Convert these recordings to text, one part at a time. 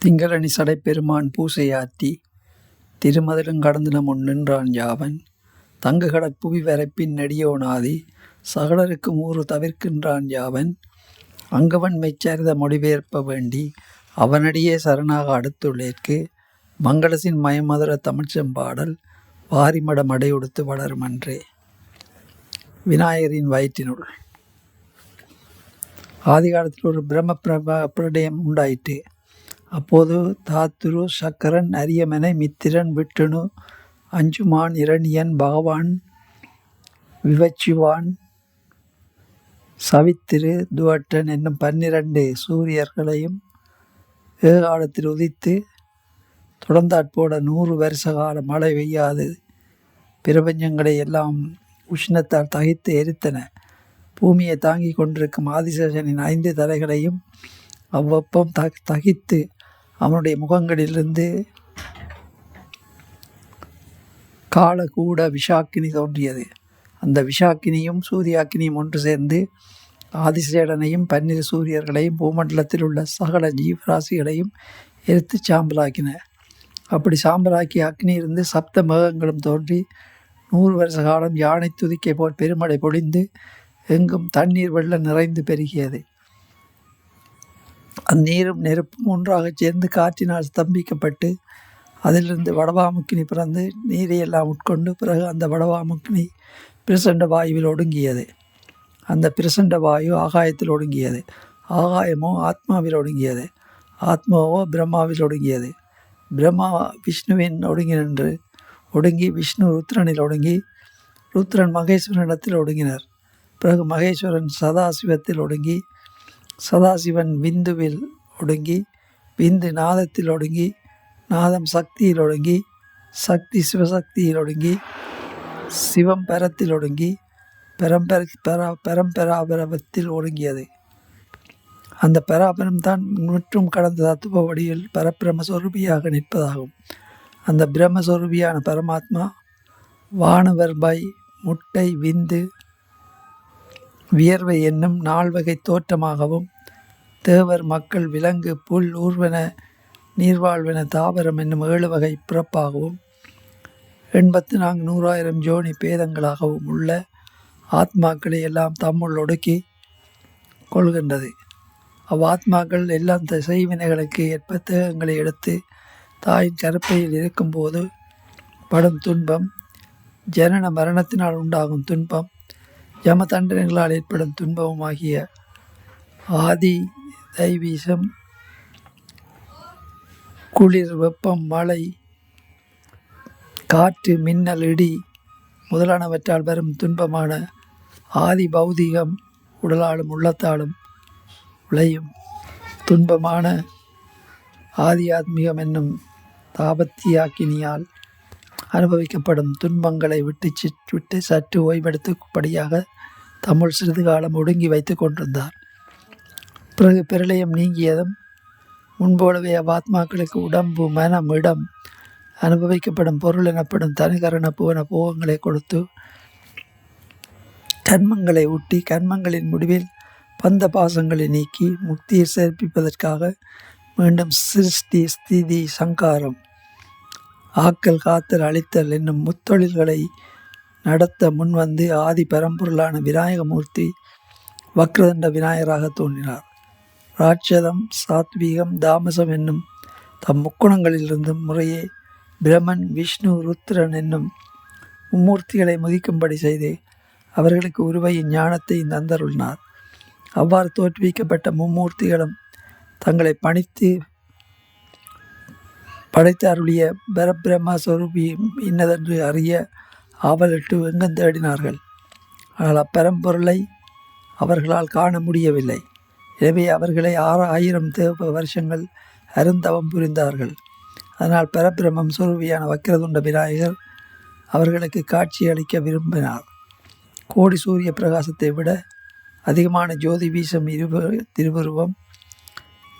திங்களணி சடைப்பெருமான் பூசையாற்றி திருமதிலும் கடந்தினமுன் நின்றான் யாவன் தங்குகடற் புவி வரைப்பின் நெடியோனாதி சகலருக்கும் ஊறு தவிர்க்கின்றான் யாவன் அங்கவன் மெய்ச்சரித மொழிபெயர்ப்ப வேண்டி அவனடியே சரணாக அடுத்துள்ளேற்கு மங்களசின் மயமதுர தமிழ்ச்செம்பாடல் வாரிமட மடையுடுத்து வளருமன்றே. விநாயகரின் வயிற்றினுள் ஆதிகாலத்தில் ஒரு பிரம்ம பிரடயம் உண்டாயிற்று. அப்போது தாத்துரு சக்கரன் அரியமனை மித்திரன் விட்டுணு அஞ்சுமான் இரணியன் பகவான் விவச்சிவான் சவித்திரு துவட்டன் என்னும் 12 சூரியர்களையும் ஏகாலத்தில் உதித்து தொடர்ந்தாற்போட 100 வருஷ கால மழை பெய்யாது பிரபஞ்சங்களை எல்லாம் உஷ்ணத்தால் தகித்து எரித்தன. பூமியை தாங்கி கொண்டிருக்கும் ஆதிசேஷனின் 5 தலைகளையும் அவ்வப்பம் தகித்து அவனுடைய முகங்களிலிருந்து காலகூட விஷாக்கினி தோன்றியது. அந்த விஷாக்கினியும் சூர்யாக்கினியும் ஒன்று சேர்ந்து ஆதிசேடனையும் 12 சூரியர்களையும் பூமண்டலத்தில் உள்ள சகல ஜீவராசிகளையும் எரித்து சாம்பலாக்கின. அப்படி சாம்பலாக்கிய அக்னியிலிருந்து சப்த மேகங்களும் தோன்றி 100 வருஷ காலம் யானை துதிக்கை போல் பெருமழை பொழிந்து எங்கும் தண்ணீர் வெள்ளம் நிறைந்து பெருகியது. அந்நீரும் நெருப்பும் ஒன்றாக சேர்ந்து காற்றினால் ஸ்தம்பிக்கப்பட்டு அதிலிருந்து வடவாமுக்கினி பிறந்து நீரையெல்லாம் உட்கொண்டு பிறகு அந்த வடவாமுக்கினி பிரசண்ட வாயுவில் ஒடுங்கியது. அந்த பிரசண்ட வாயு ஆகாயத்தில் ஒடுங்கியது. ஆகாயமோ ஆத்மாவில் ஒடுங்கியது. ஆத்மாவோ பிரம்மாவில் ஒடுங்கியது. பிரம்மா விஷ்ணுவின் ஒடுங்கி விஷ்ணு ருத்ரனில் ஒடுங்கி ருத்ரன் மகேஸ்வரனிடத்தில் ஒடுங்கினர். பிறகு மகேஸ்வரன் சதாசிவத்தில் ஒடுங்கி சதாசிவன் விந்துவில் ஒடுங்கி விந்து நாதத்தில் ஒடுங்கி நாதம் சக்தியில் ஒடுங்கி சக்தி சிவசக்தியில் ஒடுங்கி சிவம் பரத்தில் ஒடுங்கி பரம்பராபரத்தில் ஒடுங்கியது. அந்த பராபரம் தான் முற்றும் கடந்த தத்துவ வடிவில் பரபிரமஸ்வரூபியாக நிற்பதாகும். அந்த பிரம்மஸ்வரூபியான பரமாத்மா வானவர்பாய் முட்டை விந்து வியர்வை என்னும் 4 வகை தோற்றமாகவும் தேவர் மக்கள் விலங்கு புல் ஊர்வன நீர்வாழ்வென தாவரம் என்னும் 7 வகை பிறப்பாகவும் 84,100,000 ஜோனி பேதங்களாகவும் உள்ள ஆத்மாக்களை எல்லாம் தம்முள் ஒடுக்கி கொள்கின்றது. அவ்வாத்மாக்கள் எல்லாம் செய்வினைகளுக்கு ஏற்ப தேகங்களை எடுத்து தாயின் கருப்பையில் இருக்கும்போது படும் துன்பம், ஜனன மரணத்தினால் உண்டாகும் துன்பம், யம தண்டனைகளால் ஏற்படும் துன்பமும் ஆகிய ஆதி தைவீசம், குளிர், வெப்பம், மழை, காற்று, மின்னல், இடி முதலானவற்றால் வரும் துன்பமான ஆதி பௌதிகம், உடலாலும் உள்ளத்தாலும் விளையும் துன்பமான ஆதி ஆத்மீகம் என்னும் தாபத்தியாக்கினியால் அனுபவிக்கப்படும் துன்பங்களை விட்டு சற்று ஓய்வெடுத்துபடியாக தம்முள் சிறிது காலம் ஒடுங்கி வைத்து கொண்டிருந்தார். பிறகு பிரளயம் நீங்கியதும் முன்போலவே அவ்வாத்மாக்களுக்கு உடம்பு, மனம், இடம், அனுபவிக்கப்படும் பொருள் எனப்படும் தனிகரண புவன போகங்களை கொடுத்து கர்மங்களை ஊட்டி கர்மங்களின் முடிவில் பந்த பாசங்களை நீக்கி முக்தியை சேர்ப்பிப்பதற்காக மீண்டும் சிருஷ்டி, ஸ்திதி, சங்காரம், ஆக்கல், காத்தல், அழித்தல் என்னும் முத்தொழில்களை நடத்த முன்வந்து ஆதி பரம்பொருளான விநாயகமூர்த்தி வக்ரதண்ட விநாயகராக தோன்றினார். ராட்சதம், சாத்வீகம், தாமசம் என்னும் தம் முக்குணங்களிலிருந்து முறையே பிரமன், விஷ்ணு, ருத்ரன் என்னும் மும்மூர்த்திகளை முதிக்கும்படி செய்து அவர்களுக்கு உருவையின் ஞானத்தை தந்தருளினார். அவ்வாறு தோற்றுவிக்கப்பட்ட மும்மூர்த்திகளும் தங்களை படைத்து அருளிய பரபிரம்மஸ்வரூபி இன்னதென்று அறிய ஆவலிட்டு எங்கும் தேடினார்கள். ஆனால் அப்பரம்பொருளை அவர்களால் காண முடியவில்லை. எனவே அவர்களை 6,000 தேவ வருஷங்கள் அருந்தவம் புரிந்தார்கள். அதனால் பரபிரம்மம் சுரூபியான வக்ரதுண்ட விநாயகர் அவர்களுக்கு காட்சி அளிக்க விரும்பினார். கோடி சூரிய பிரகாசத்தை விட அதிகமான ஜோதி வீசம் திருவுருவம்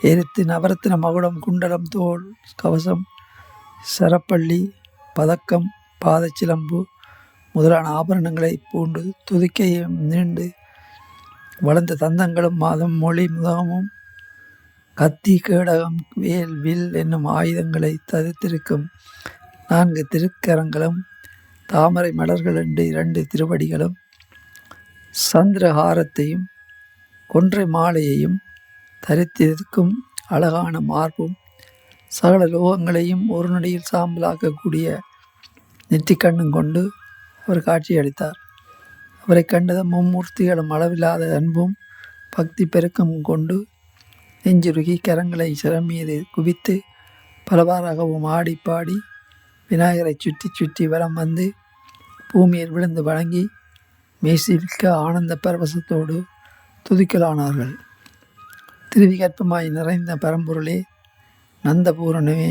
எரித்து நவரத்தின மகுடம், குண்டலம், தோல் கவசம், சரப்பள்ளி, பதக்கம், பாதச்சிலம்பு முதலான ஆபரணங்களை பூண்டு துதிக்கையும் நீண்டு வளர்ந்த தந்தங்களும் மாதம் மொழி முகமும் கத்தி, கேடகம், வேல், வில் என்னும் ஆயுதங்களை தரித்திருக்கும் 4 திருக்கரங்களும், தாமரை மலர்கள் என்று 2 திருவடிகளும், சந்திரஹாரத்தையும் கொன்றை மாலையையும் தரித்திருக்கும் அழகான மார்பும், சகல லோகங்களையும் ஒரு நொடியில் சாம்பலாக்கக்கூடிய நெற்றிக்கண்ணும் கொண்டு அவர் காட்சியளித்தார். அவரை கண்டதும் மும்மூர்த்திகளும் அளவில்லாத அன்பும் பக்தி பெருக்கமும் கொண்டு நெஞ்சுருகி கரங்களை சிரம் மீது குவித்து பலவாறாகவும் ஆடி பாடி விநாயகரை சுற்றி சுற்றி வலம் வந்து பூமியில் விழுந்து வணங்கி மெய்சிலிர்க்க ஆனந்த பரவசத்தோடு துதிக்கலானார்கள். திருவிகற்பமாய் நிறைந்த பரம்பொருளே, நந்தபூரணமே,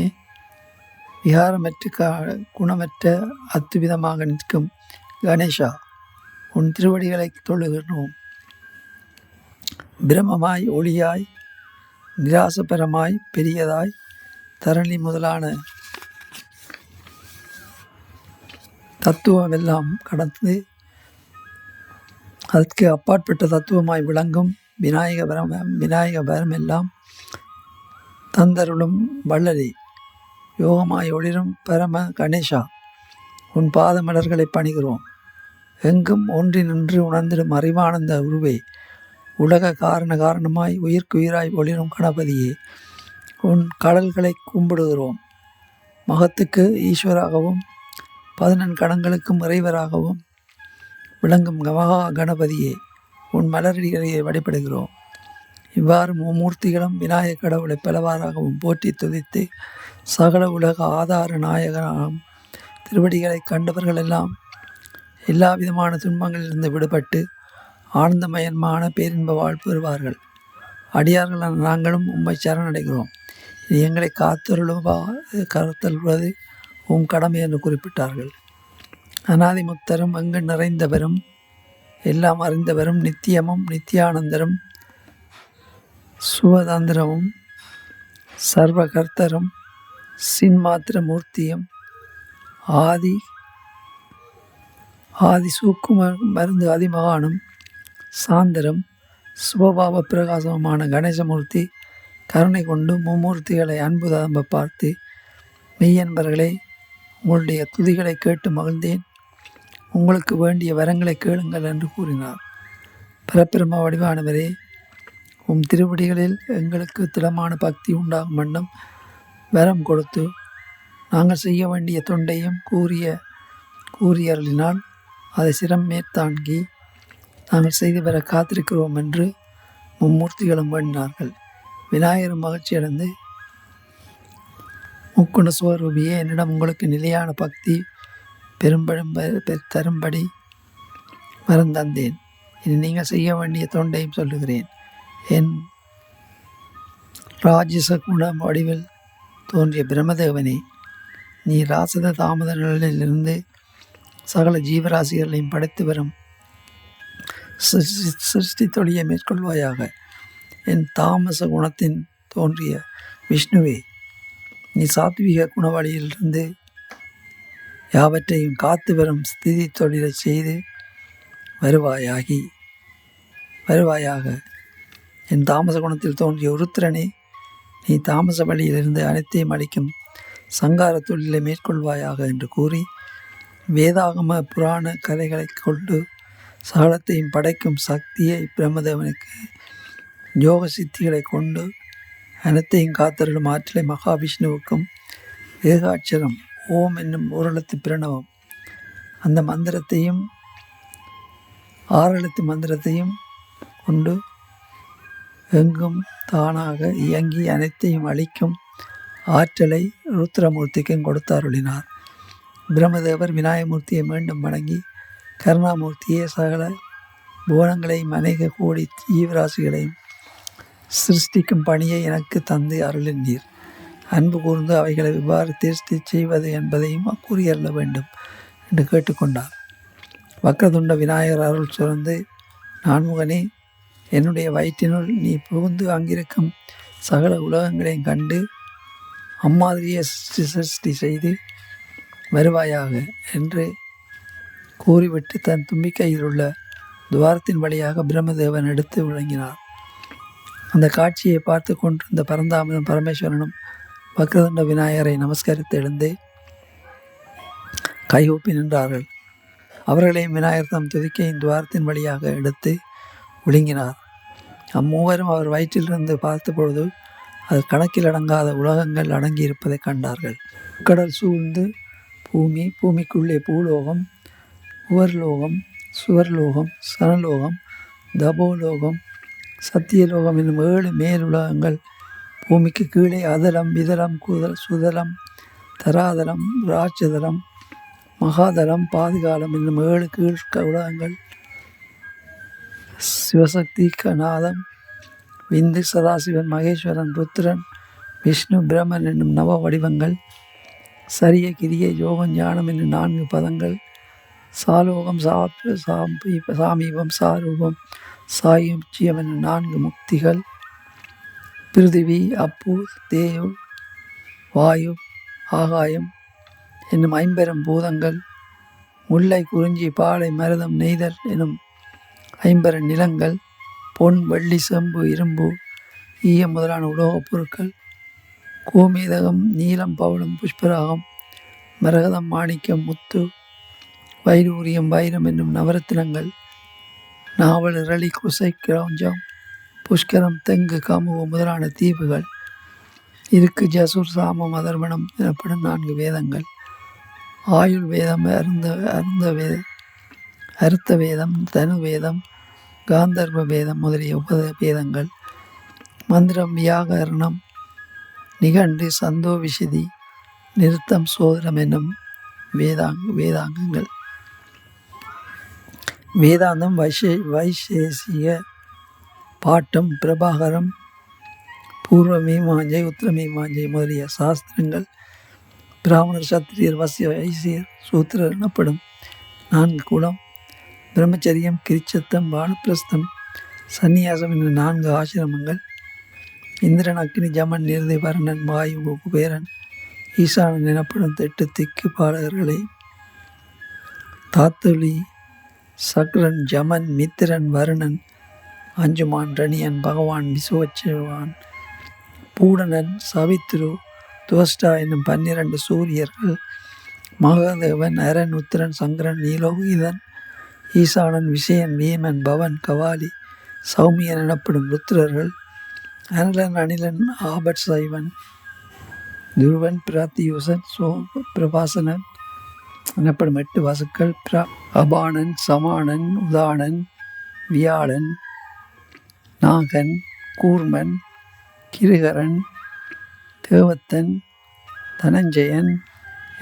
விகாரமற்ற குணமற்ற அத்துவிதமாக நிற்கும் கணேஷா, உன் திருவடிகளை தொழுகிறோம். பிரமமாய், ஒளியாய், நிராசபரமாய், பெரியதாய், தரணி முதலான தத்துவம் எல்லாம் கடந்து அதற்கு அப்பாற்பட்ட தத்துவமாய் விளங்கும் விநாயகபரம் எல்லாம் தந்தருளும் வள்ளலே, யோகமாய் ஒளிரும் பரம கணேஷா, உன் பாதமலர்களை பணிகிறோம். எங்கும் ஒன்றி நின்று உணர்ந்திடும் அறிவானந்த உருவே, உலக காரணமாய் உயிர்க்குயிராய் ஒளிரும் கணபதியே, உன் கடல்களை கும்பிடுகிறோம். மகத்துக்கு ஈஸ்வராகவும் 14 கணங்களுக்கும் இறைவராகவும் விளங்கும் மகா கணபதியே, உன் மலரடிகளை வழிபடுகிறோம். இவ்வாறு மும்மூர்த்திகளும் விநாயக கடவுளை பலவாறாகவும் போற்றி துதித்து சகல உலக ஆதார நாயகனாகும் திருவடிகளை கண்டவர்களெல்லாம் எல்லா விதமான துன்பங்களிலிருந்து விடுபட்டு ஆனந்தமயமான பேரின்ப வாழ்வு பெறுவார்கள். அடியார்களான நாங்களும் உம்மை சரணடைகிறோம். இது எங்களை காத்தருள்வது உம் கடமை என்று குறிப்பிட்டார்கள். அநாதிமுத்தரும், எங்கு நிறைந்தவரும், எல்லாம் அறிந்தவரும், நித்தியமும் நித்தியானந்தரும், சுவதந்திரமும், சர்வகர்த்தரும், சின்மாத்திர மூர்த்தியும், ஆதி சூக்கும மருந்து அதிமகானும், சாந்தரும், சுபபாவ பிரகாசமுமான கணேசமூர்த்தி கருணை கொண்டு மும்மூர்த்திகளை அன்பு தம்பை பார்த்து, மெய்யன்பர்களே, உங்களுடைய துதிகளை கேட்டு மகிழ்ந்தேன். உங்களுக்கு வேண்டிய வரங்களை கேளுங்கள் என்று கூறினார். பரபிரம வடிவானவரே, உம் திருவடிகளில் எங்களுக்கு திடமான பக்தி உண்டாகும் வண்ணம் வரம் கொடுத்து நாங்கள் செய்ய வேண்டிய தொண்டையும் கூறியர்களினால் அதை சிரம் மேற்தாங்கி நாங்கள் செய்து வர காத்திருக்கிறோம் என்று மும்மூர்த்திகளும் வேண்டினார்கள். விநாயகரும் மகிழ்ச்சியடைந்து, முக்குண சுவரூபியே, என்னிடம் உங்களுக்கு நிலையான பக்தி தரும்படி வரம் தந்தேன். இனி நீங்கள் செய்ய வேண்டிய தொண்டையும் சொல்லுகிறேன். என் ராஜச குண வடிவில் தோன்றிய பிரம்மதேவனே, நீ ராசத தாமத நிலையிலிருந்து சகல ஜீவராசிகளையும் படைத்து வரும் சிருஷ்டி தொழியை மேற்கொள்வாயாக. என் தாமச குணத்தின் தோன்றிய விஷ்ணுவே, நீ சாத்விக குணவழியிலிருந்து யாவற்றையும் காத்து வரும் ஸ்திதி தொழிலை செய்து வருவாயாக. என் தாமச குணத்தில் தோன்றிய உருத்திரனே, நீ தாமச வழியிலிருந்து அனைத்தையும் அளிக்கும் சங்கார தொழிலை மேற்கொள்வாயாக என்று கூறி வேதாகம புராண கதைகளை கொண்டு சகலத்தையும் படைக்கும் சக்தியை பிரம்மதேவனுக்கு யோக சித்திகளை கொண்டு அனைத்தையும் காத்தருளும் ஆற்றலை மகாவிஷ்ணுவுக்கும் ஏகாட்சரம் ஓம் என்னும் ஓரெழுத்து பிரணவம் அந்த மந்திரத்தையும் 6 எழுத்து மந்திரத்தையும் கொண்டு எங்கும் தானாக இயங்கி அனைத்தையும் அளிக்கும் ஆற்றலை ருத்ரமூர்த்திக்கும் கொடுத்தாருளினார். பிரம்மதேவர் விநாயகமூர்த்தியை மீண்டும் வணங்கி, கருணாமூர்த்தியே, சகல புவனங்களையும் அநேக கோடி ஜீவராசிகளையும் சிருஷ்டிக்கும் பணியை எனக்கு தந்து அருளினீர். அன்பு கூர்ந்து அவைகளை எவ்வாறு திருஷ்டி செய்வது என்பதையும் கூறியருள வேண்டும் என்று கேட்டுக்கொண்டார். வக்ரதுண்ட விநாயகர் அருள் சுரந்து, நான்முகனே, என்னுடைய வயிற்றினுள் நீ புகுந்து அங்கிருக்கும் சகல உலகங்களையும் கண்டு அம்மாதிரியை சிருஷ்டி செய்து வருவாயாக என்று கூறிவிட்டு தன் தும்பிக்கையில் உள்ள துவாரத்தின் வழியாக பிரம்மதேவன் எடுத்து விளங்கினார். அந்த காட்சியை பார்த்து கொண்டிருந்த பரந்தாமனும் பரமேஸ்வரனும் வக்ரதுண்ட விநாயகரை நமஸ்கரித்து எழுந்து கைகூப்பி நின்றார்கள். அவர்களையும் விநாயகர் தம் துதிக்கையின் துவாரத்தின் வழியாக எடுத்து விழுங்கினார். அம்மூவரும் அவர் வயிற்றிலிருந்து பார்த்த பொழுது அது கணக்கில் அடங்காத உலகங்கள் அடங்கியிருப்பதை கண்டார்கள். கடல் சூழ்ந்து பூமி, பூமிக்குள்ளே பூலோகம், உவர்லோகம், சுவர்லோகம், சனலோகம், தபோலோகம், சத்தியலோகம் என்னும் 7 மேலுலகங்கள், பூமிக்கு கீழே அதலம், விதலம், சுதலம், தராதலம், ராட்சதலம், மகாதலம், பாதுகாலம் என்னும் 7 கீழ் உலகங்கள், சிவசக்தி, கநாதம், விந்து, சதாசிவன், மகேஸ்வரன், ருத்ரன், விஷ்ணு, பிரம்மன் என்னும் நவ வடிவங்கள், சரிய, கிரிய, யோகம், ஞானம் என்னும் 4 பதங்கள், சாலோகம், சாமீபம், சாரூபம், சாயுச்சியம் என்னும் 4 முக்திகள், பிருதிவி, அப்பு, தேயு, வாயு, ஆகாயம் என்னும் 50 பூதங்கள், முல்லை, குறிஞ்சி, பாலை, மருதம், நெய்தல் என்னும் 50 நிலங்கள், பொன், வெள்ளி, செம்பு, இரும்பு, ஈயம் முதலான உலோகப் பொருட்கள், கோமேதகம், நீலம், பவளம், புஷ்பராகம், மரகதம், மாணிக்கம், முத்து, வைடூரியம், வைரம் என்னும் நவரத்தினங்கள், நாவல், இரளி, குசை, கிரௌஞ்சம், புஷ்கரம், தெங்கு, கமுகு முதலான தீவுகள், இருக்கு, ஜசுர், சாமம், அதர்வணம் எனப்படும் 4 வேதங்கள், ஆயுள் வேதம், அருத்த வேதம், தனு வேதம், காந்தர்வ வேதம் முதலிய வேதங்கள், மந்திரம், வியாகரணம், நிகண்டு, சந்தோ, விஷதி, நிறுத்தம், சோதனம் என்னும் வேதாங்கங்கள், வேதாந்தம், வைசேசிக, பாட்டம், பிரபாகரம், பூர்வ மீமாஞ்சை, உத்தர மீமாஞ்சை முதலிய சாஸ்திரங்கள், பிராமணர், சத்திரியர், வைசியர், சூத்திரர் எனப்படும் 4 குலம், பிரம்மச்சரியம், கிரிச்சத்தம், வானப்பிரஸ்தம், சந்நியாசம் என்னும் 4 ஆசிரமங்கள், இந்திரன், அக்னி, ஜமன், நிருதி, வருணன், வாயு, குபேரன், ஈசானன் எனப்படும் 8 திக்கு பாலகர்களை, தாத்துலி, சக்ரன், ஜமன், மித்திரன், வருணன், அஞ்சுமான், ரணியன், பகவான், விசுவச்சவான், பூடனன், சவித்ரு, துவஷ்டா என்னும் 12 சூரியர்கள், மகாதேவன், அரன், உத்திரன், சங்கரன், நீலோகிதன், ஈசானன், விஷயன், வீமன், பவன், கவாலி, சௌமியன் எனப்படும் ருத்ரர்கள், அனலன், அனிலன், ஆபட், சைவன், துருவன், பிராத்தியூசன், பிரபாசனன் எனப்படும் 8 வசுக்கள், அபானன், சமானன், உதானன், வியாழன், நாகன், கூர்மன், கிருகரன், தேவத்தன், தனஞ்சயன்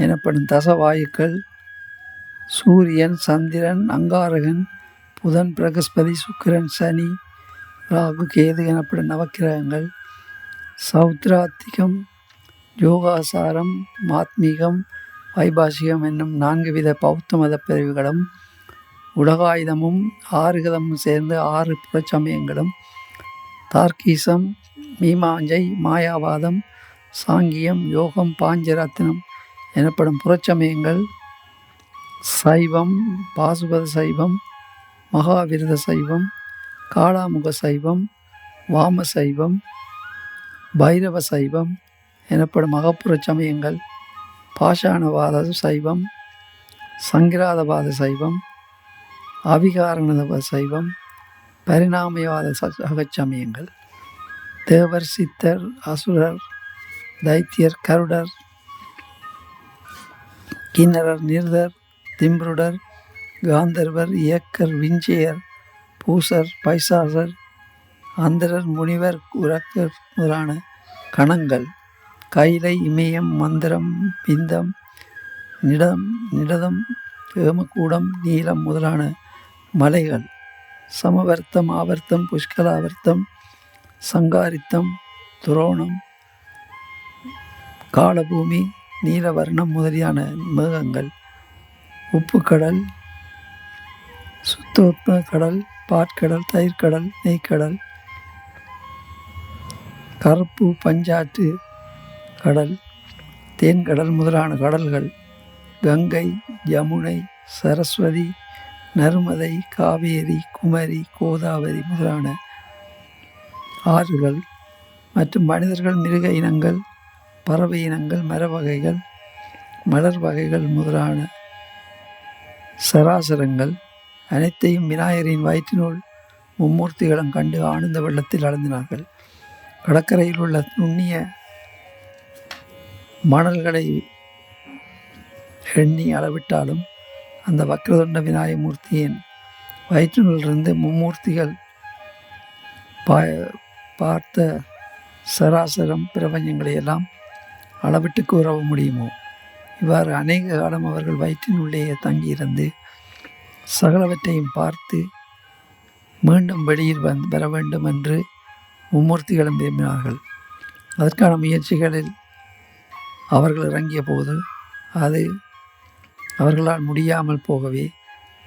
எனப்படும் தசவாயுக்கள், சூரியன், சந்திரன், அங்காரகன், புதன், பிரகஸ்பதி, சுக்கிரன், சனி, ராகு, கேது எனப்படும் நவக்கிரகங்கள், சௌத்ராத்திகம், யோகாசாரம், மாத்மீகம், வைபாஷிகம் என்னும் 4 வித பௌத்த மத பிரிவுகளும், உலகாயுதமும் 6 கதமும் சேர்ந்து 6 புறச்சமயங்களும், தார்க்கீசம், மீமாஞ்சை, மாயாவாதம், சாங்கியம், யோகம், பாஞ்சரத்னம் எனப்படும் புறச்சமயங்கள், சைவம், பாசுபத சைவம், மகாவிரத சைவம், காளாமுக சைவம், வாம சைவம், பைரவ சைவம் எனப்படும் அகப்புற சமயங்கள், பாஷாணவாத சைவம், சங்கிராதவாத சைவம், அவிகாரணவாத சைவம், பரிணாமவாத அகச்சமயங்கள், தேவர், சித்தர், அசுரர், தைத்தியர், கருடர், கிண்ணறர், நிருதர், திம்ருடர், காந்தர்வர், இயக்கர், விஞ்சையர், பூசர், பைசாசர், அந்தரர், முனிவர், உரக்கர் முதலான கணங்கள், கைலை, இமயம், மந்திரம், பிந்தம், நிடதம், ஏமக்கூடம், நீலம் முதலான மலைகள், சமவர்த்தம், ஆவர்த்தம், புஷ்கலாவர்த்தம், சங்காரித்தம், துரோணம், காலபூமி, நீலவர்ணம் முதலியான மேகங்கள், உப்புக்கடல், சுத்தோத்ம கடல், பாற்கடல், தயிர்கடல், நெய்க்கடல், கருப்பு பஞ்சாற்று கடல், தேன்கடல் முதலான கடல்கள், கங்கை, யமுனை, சரஸ்வதி, நர்மதை, காவேரி, குமரி, கோதாவரி முதலான ஆறுகள் மற்றும் மனிதர்கள், மிருக இனங்கள், பறவை இனங்கள், மர வகைகள், மலர் வகைகள் முதலான சராசரங்கள் அனைத்தையும் விநாயகரின் வயிற்றினுள் மும்மூர்த்திகளும் கண்டு ஆனந்த வெள்ளத்தில் அழுந்தினார்கள். கடற்கரையில் உள்ள நுண்ணிய மணல்களை எண்ணி அளவிட்டாலும் அந்த வக்ரதுண்ட விநாயகமூர்த்தியின் வயிற்றினுள்ளிருந்து மும்மூர்த்திகள் பார்த்த சராசரம் பிரபஞ்சங்களை எல்லாம் அளவிட்டு கூறவும் முடியுமோ? இவ்வாறு அநேக காலம் அவர்கள் வயிற்றினுள்ளேயே தங்கியிருந்து சகலவற்றையும் பார்த்து மீண்டும் வெளியில் வர வேண்டும் என்று மும்மூர்த்திகளும் விரும்பினார்கள். அதற்கான முயற்சிகளில் அவர்கள் இறங்கிய போது அது அவர்களால் முடியாமல் போகவே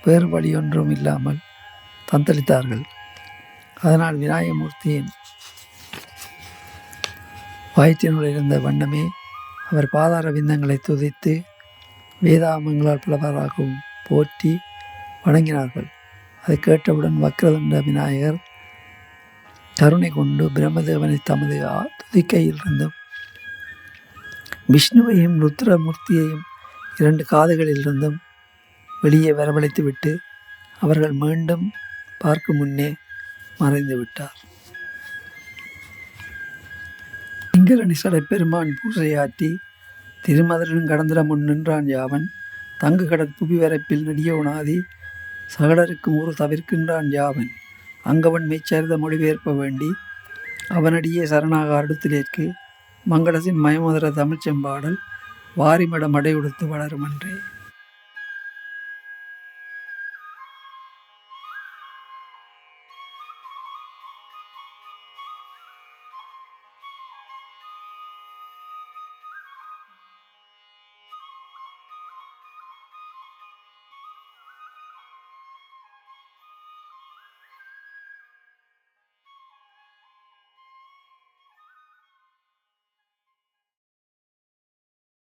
வேறு வழியொன்றும் இல்லாமல் தத்தளித்தார்கள். அதனால் விநாயகமூர்த்தியின் வயிற்றினுள் இருந்த வண்ணமே அவர் பாதார விந்தங்களை துதித்து வேதாமங்களால் பலவராகவும் போற்றி வணங்கினார்கள். அதை கேட்டவுடன் வக்ரதுண்ட விநாயகர் கருணை கொண்டு பிரம்மதேவனை தமது துதிக்கையிலிருந்தும் விஷ்ணுவையும் ருத்ரமூர்த்தியையும் 2 காதுகளிலிருந்தும் வெளியே வரவழைத்துவிட்டு அவர்கள் மீண்டும் பார்க்கும் முன்னே மறைந்து விட்டார். திங்களனிசடை பெருமான் பூசையாற்றி திருமதுரன் கடந்திட முன் நின்றான் யாவன் தங்கு கடற் புவி வரப்பில் நெடியோனாதி சகலருக்கும் ஒரு தவிர்க்கின்றான் யாவன் அங்கவன் மெய்ச்சரித மொழிபெயர்ப்ப வேண்டி அவனடியே சரணாக அடுத்திலேற்கு மங்களசின் மயமுதர தமிழ்ச்செம்பாடல் வாரிமடம் அடையுடுத்து வளருமன்றே.